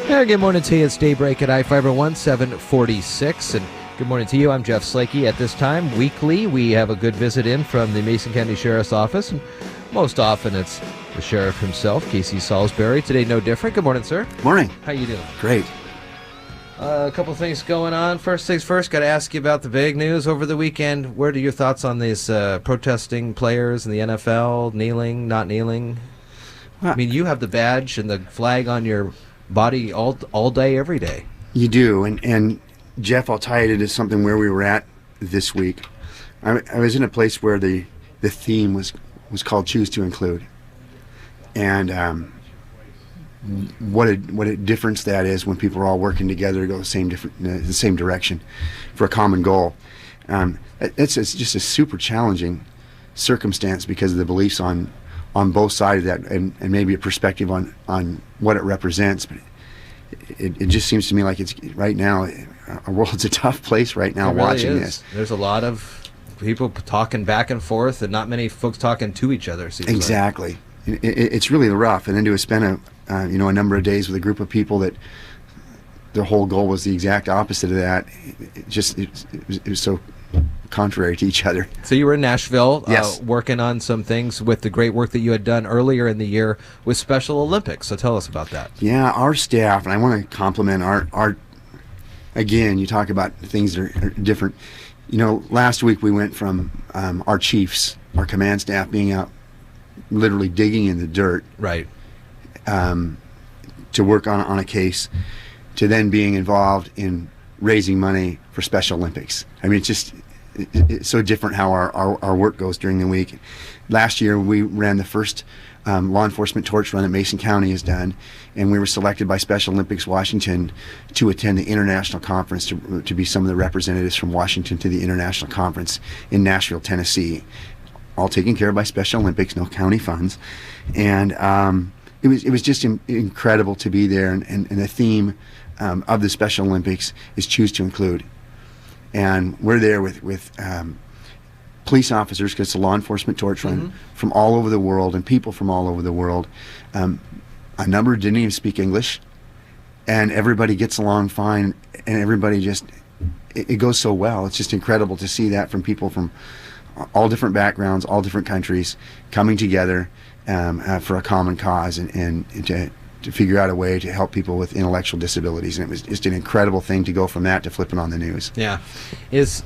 Yeah, good morning to you. It's Daybreak at I-Fiber 1746. And good morning to you. I'm Jeff Slakey. At this time, weekly, we have a good visit in from the Mason County Sheriff's Office. And most often, it's the Sheriff himself, Casey Salisbury. Today, no different. Good morning, sir. Morning. How you doing? Great. A couple things going on. First things first, got to ask you about the big news over the weekend. What are your thoughts on these protesting players in the NFL, kneeling, not kneeling? I mean, you have the badge and the flag on your body all day, every day. You do, and Jeff, I'll tie it into something where we were at this week. I was in a place where the theme was called "Choose to Include," and what a difference that is when people are all working together to go the same direction for a common goal. It's just a super challenging circumstance because of the beliefs on both sides of that, and maybe a perspective on what it represents. But it just seems to me like it's right now, our world's a tough place right now. It really watching is. This. There's a lot of people talking back and forth, and not many folks talking to each other. Exactly. Like. It's really rough. And then to spend a number of days with a group of people that their whole goal was the exact opposite of that. It was so contrary to each other. So you were in Nashville, yes, working on some things with the great work that you had done earlier in the year with Special Olympics. So tell us about that. Yeah, our staff, and I want to compliment our again, you talk about things that are different. Last week we went from our chiefs, our command staff being out literally digging in the dirt, right, to work on a case, to then being involved in raising money for Special Olympics. I mean, it's so different how our work goes during the week. Last year, we ran the first law enforcement torch run that Mason County has done, and we were selected by Special Olympics Washington to attend the international conference, to be some of the representatives from Washington to the international conference in Nashville, Tennessee, all taken care of by Special Olympics, no county funds. And it was just incredible to be there, and the theme of the Special Olympics is Choose to Include. And we're there with police officers, because it's a law enforcement torch run, from all over the world, and people from all over the world. A number didn't even speak English, and everybody gets along fine, and everybody it goes so well. It's just incredible to see that from people from all different backgrounds, all different countries, coming together for a common cause, and to figure out a way to help people with intellectual disabilities. And it was just an incredible thing to go from that to flipping on the news. Yeah.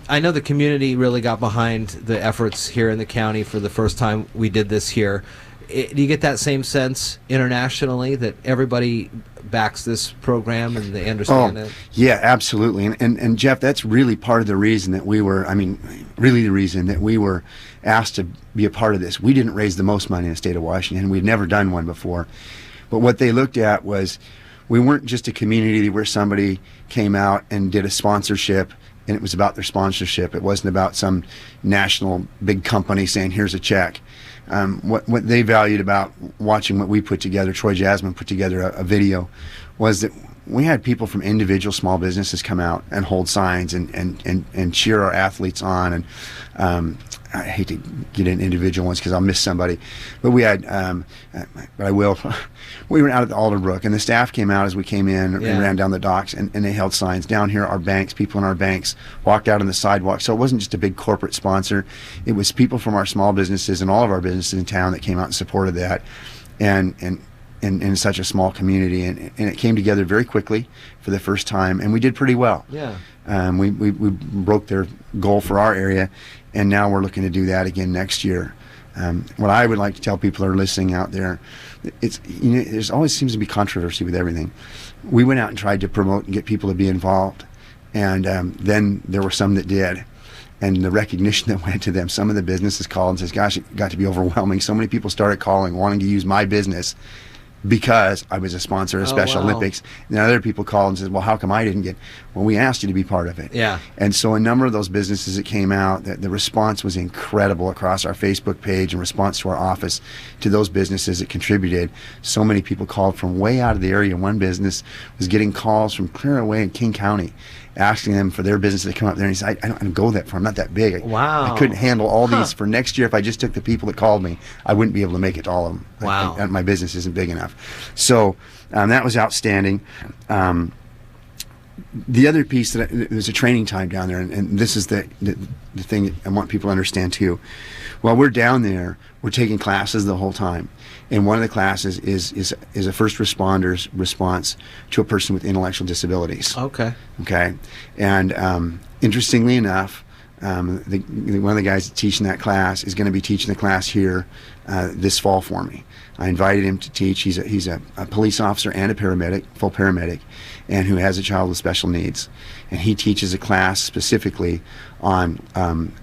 I know the community really got behind the efforts here in the county for the first time we did this here. Do you get that same sense internationally that everybody backs this program and they understand it? Yeah, absolutely. And Jeff, that's really part of the reason that we were asked to be a part of this. We didn't raise the most money in the state of Washington. We'd never done one before. But what they looked at was, we weren't just a community where somebody came out and did a sponsorship, and it was about their sponsorship. It wasn't about some national big company saying, here's a check. What they valued about watching what we put together, Troy Jasmine put together a video, was that we had people from individual small businesses come out and hold signs and cheer our athletes on. And I hate to get in individual ones because I'll miss somebody, but we had, but I will. We were out at the Alderbrook, and the staff came out as we came in and ran down the docks, and they held signs. Down here, our banks, people in our banks walked out on the sidewalk. So it wasn't just a big corporate sponsor. It was people from our small businesses and all of our businesses in town that came out and supported that. And in such a small community, and it came together very quickly for the first time, and we did pretty well. Yeah. We broke their goal for our area, and now we're looking to do that again next year. What I would like to tell people who are listening out there, there's always seems to be controversy with everything. We went out and tried to promote and get people to be involved, and then there were some that did. And the recognition that went to them, some of the businesses called and says, gosh, it got to be overwhelming. So many people started calling, wanting to use my business because I was a sponsor of Special Olympics. And then other people called and said, well, how come I didn't get? Well, we asked you to be part of it. Yeah. And so a number of those businesses that came out, the response was incredible across our Facebook page, in response to our office, to those businesses that contributed. So many people called from way out of the area. One business was getting calls from clear away in King County, asking them for their business to come up there, and he said, I don't go that far. I'm not that big. Wow. I couldn't handle all these for next year. If I just took the people that called me, I wouldn't be able to make it to all of them. Wow. My business isn't big enough. So that was outstanding. The other piece there's a training time down there, and this is the thing that I want people to understand too. While we're down there, we're taking classes the whole time, and one of the classes is a first responder's response to a person with intellectual disabilities. Okay. Okay, and interestingly enough, one of the guys teaching that class is going to be teaching the class here this fall for me. I invited him to teach. He's a police officer and a paramedic, full paramedic, and who has a child with special needs. And he teaches a class specifically on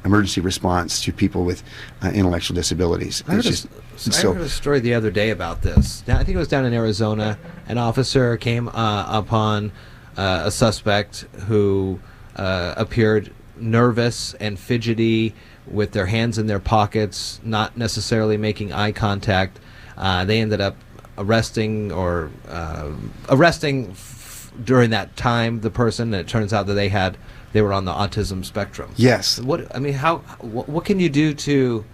emergency response to people with intellectual disabilities. I heard a story the other day about this. I think it was down in Arizona. An officer came upon a suspect who appeared nervous and fidgety with their hands in their pockets, not necessarily making eye contact. They ended up arresting during that time the person, and it turns out that they were on the autism spectrum. Yes. What can you do to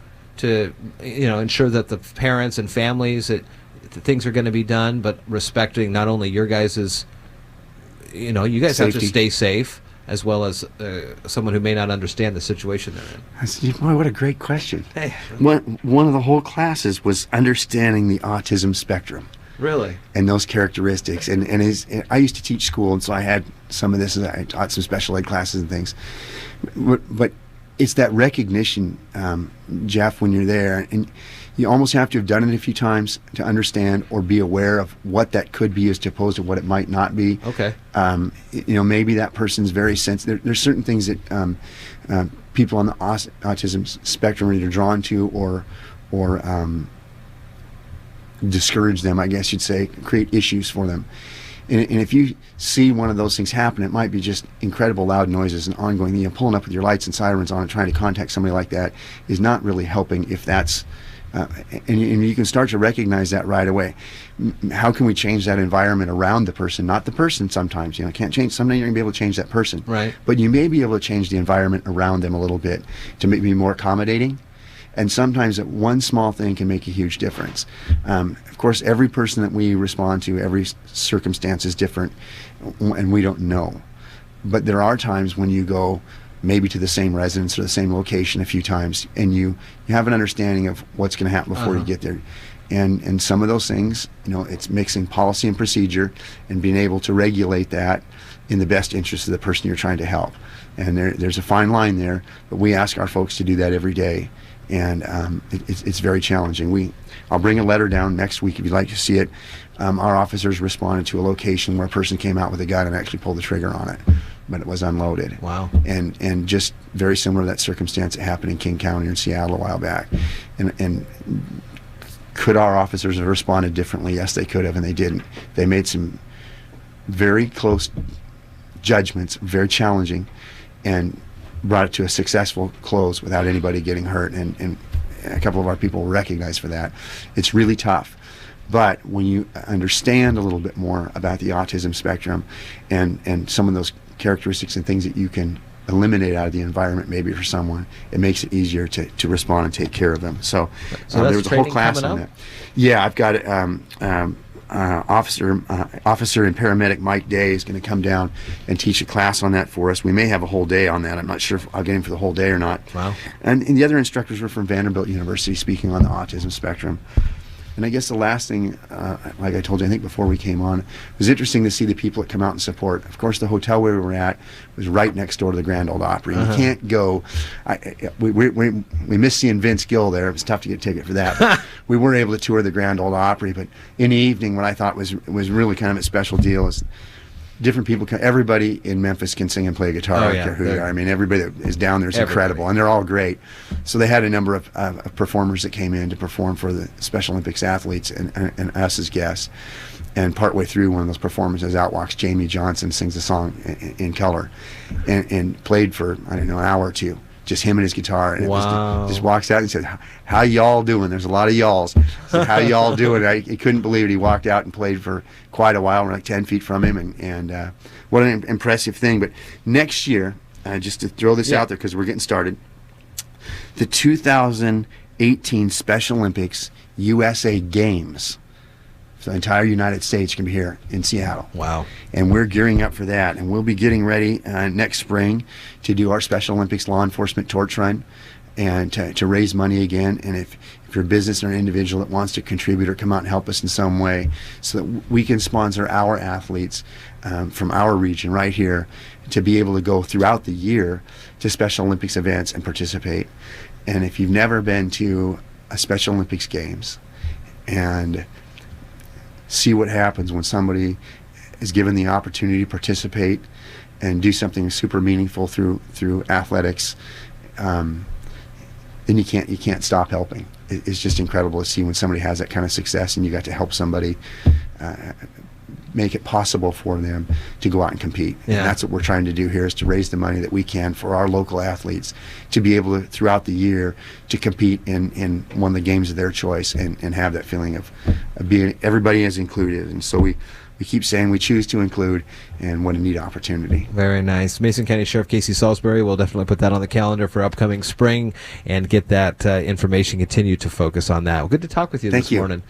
ensure that the parents and families that things are going to be done, but respecting not only your guys's, you guys safety. have to stay safe, as well as someone who may not understand the situation they're in. I said, boy, what a great question. Hey. One of the whole classes was understanding the autism spectrum. Really? And those characteristics. And I used to teach school, and so I had some of this. I taught some special ed classes and things. But it's that recognition, Jeff, when you're there, and you almost have to have done it a few times to understand or be aware of what that could be as opposed to what it might not be. Okay. Maybe that person's very sensitive. There's certain things that people on the autism spectrum are either drawn to or discourage them, I guess you'd say, create issues for them. And if you see one of those things happen, it might be just incredible loud noises and ongoing. Pulling up with your lights and sirens on and trying to contact somebody like that is not really helping if that's and you can start to recognize that right away. How can we change that environment around the person? Not the person sometimes. Can't change. Someday you're going to be able to change that person. Right. But you may be able to change the environment around them a little bit to maybe be more accommodating. And sometimes that one small thing can make a huge difference. Of course, every person that we respond to, every circumstance is different, and we don't know. But there are times when you go maybe to the same residence or the same location a few times, and you have an understanding of what's going to happen before you get there. And some of those things, it's mixing policy and procedure and being able to regulate that in the best interest of the person you're trying to help. And there's a fine line there, but we ask our folks to do that every day. And it's very challenging. I'll bring a letter down next week if you'd like to see it. Our officers responded to a location where a person came out with a gun and actually pulled the trigger on it, but it was unloaded. Wow. And just very similar to that circumstance that happened in King County in Seattle a while back. And could our officers have responded differently? Yes, they could have, and they didn't. They made some very close judgments, very challenging, and brought it to a successful close without anybody getting hurt, and a couple of our people were recognized for that. It's really tough, but when you understand a little bit more about the autism spectrum and some of those characteristics and things that you can eliminate out of the environment maybe for someone, it makes it easier to respond and take care of them. So there was a whole class on that. Yeah, I've got officer and paramedic Mike Day is going to come down and teach a class on that for us. We may have a whole day on that. I'm not sure if I'll get him for the whole day or not. Wow. And the other instructors were from Vanderbilt University, speaking on the autism spectrum. And I guess the last thing, like I told you, I think before we came on, it was interesting to see the people that come out and support. Of course, the hotel where we were at was right next door to the Grand Ole Opry. You can't go. We missed seeing Vince Gill there. It was tough to get a ticket for that. But we were able to tour the Grand Ole Opry. But in the evening, what I thought was really kind of a special deal is different people. Everybody in Memphis can sing and play guitar. I don't care who they are. I mean, everybody that is down there is incredible, and they're all great. So they had a number of performers that came in to perform for the Special Olympics athletes and us as guests. And partway through one of those performances, out walks Jamie Johnson, sings a song in color, and played for, I don't know, an hour or two. just him and his guitar. And Wow. it was just walks out and said, "How y'all doing?" There's a lot of y'alls. Said, "How y'all doing?" I couldn't believe it. He walked out and played for quite a while. We're like 10 feet from him, and what an impressive thing. But next year, just to throw this out there because we're getting started, the 2018 Special Olympics USA Games. So the entire United States can be here in Seattle. Wow. And we're gearing up for that. And we'll be getting ready next spring to do our Special Olympics law enforcement torch run and to raise money again. And if you're a business or an individual that wants to contribute or come out and help us in some way so that we can sponsor our athletes from our region right here to be able to go throughout the year to Special Olympics events and participate. And if you've never been to a Special Olympics Games and see what happens when somebody is given the opportunity to participate and do something super meaningful through athletics, then you can't stop helping. It's just incredible to see when somebody has that kind of success and you got to help somebody make it possible for them to go out and compete. Yeah. And that's what we're trying to do here, is to raise the money that we can for our local athletes to be able to, throughout the year, to compete in one of the games of their choice and have that feeling of being everybody is included. And so we keep saying we choose to include, and what a neat opportunity. Very nice. Mason County Sheriff Casey Salisbury will definitely put that on the calendar for upcoming spring and get that information, continue to focus on that. Well, good to talk with you this morning.